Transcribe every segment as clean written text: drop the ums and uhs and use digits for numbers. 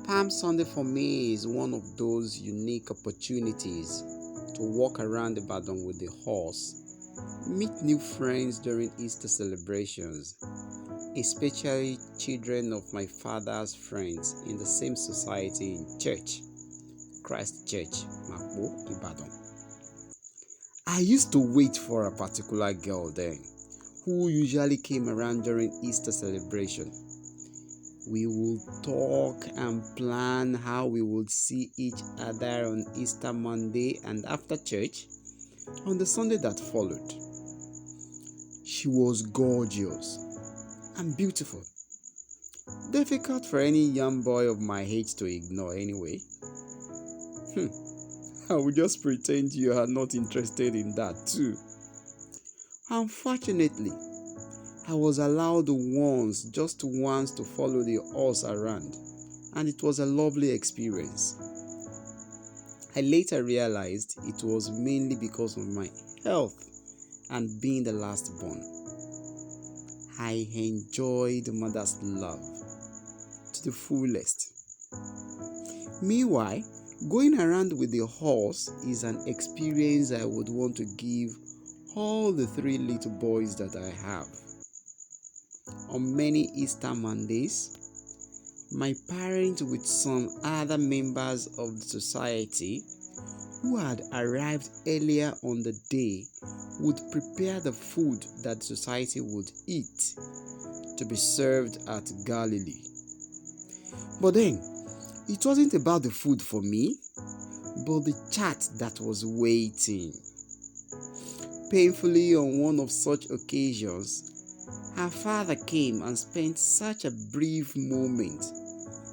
Palm Sunday for me is one of those unique opportunities to walk around Ibadan with the horse, meet new friends during Easter celebrations, especially children of my father's friends in the same society in church, Church Mapo, Ibadan. I used to wait for a particular girl then, who usually came around during Easter celebration. We would talk and plan how we would see each other on Easter Monday and after church on the Sunday that followed. She was gorgeous and beautiful. Difficult for any young boy of my age to ignore anyway. I will just pretend you are not interested in that too. Unfortunately, I was allowed just once to follow the horse around, and it was a lovely experience. I later realized it was mainly because of my health and being the last born. I enjoyed mother's love to the fullest. Meanwhile, going around with the horse is an experience I would want to give all the 3 little boys that I have. On many Easter Mondays, my parents with some other members of the society who had arrived earlier on the day would prepare the food that the society would eat to be served at Galilee. But then, it wasn't about the food for me, but the chat that was waiting. Painfully, on one of such occasions, her father came and spent such a brief moment,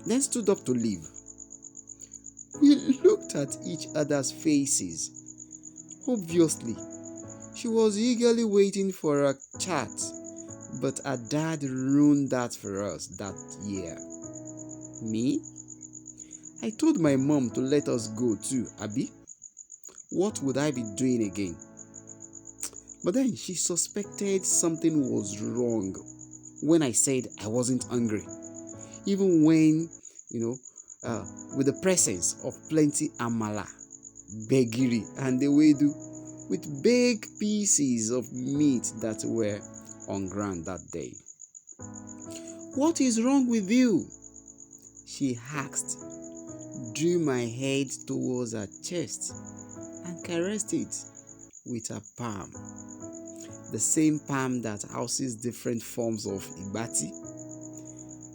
then stood up to leave. We looked at each other's faces. Obviously, she was eagerly waiting for a chat, but her dad ruined that for us that year. Me? I told my mom to let us go too, Abi. What would I be doing again? But then she suspected something was wrong when I said I wasn't hungry. Even when, with the presence of plenty amala, begiri, and ewedu, with big pieces of meat that were on ground that day. What is wrong with you? She asked, drew my head towards her chest, and caressed it with her palm. The same palm that houses different forms of igbati,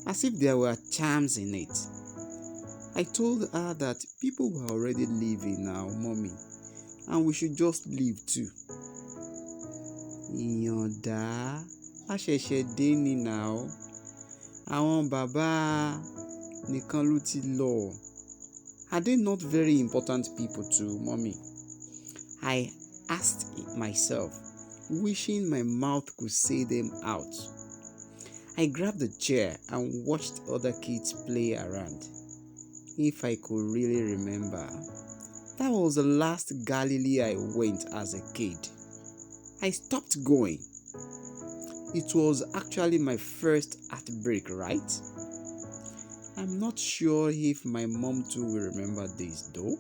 as if there were charms in it. I told her that people were already leaving now, mommy, and we should just leave too. Ìyàndá, a ṣẹ̀ṣẹ̀ dé ni now. Àwọn bàbá nìkan ló ti lọ. Are they not very important people too, mommy? I asked myself, wishing my mouth could say them out. I grabbed a chair and watched other kids play around. If I could really remember, that was the last Galilee I went as a kid. I stopped going. It was actually my first heartbreak, right? I'm not sure if my mom too will remember this though.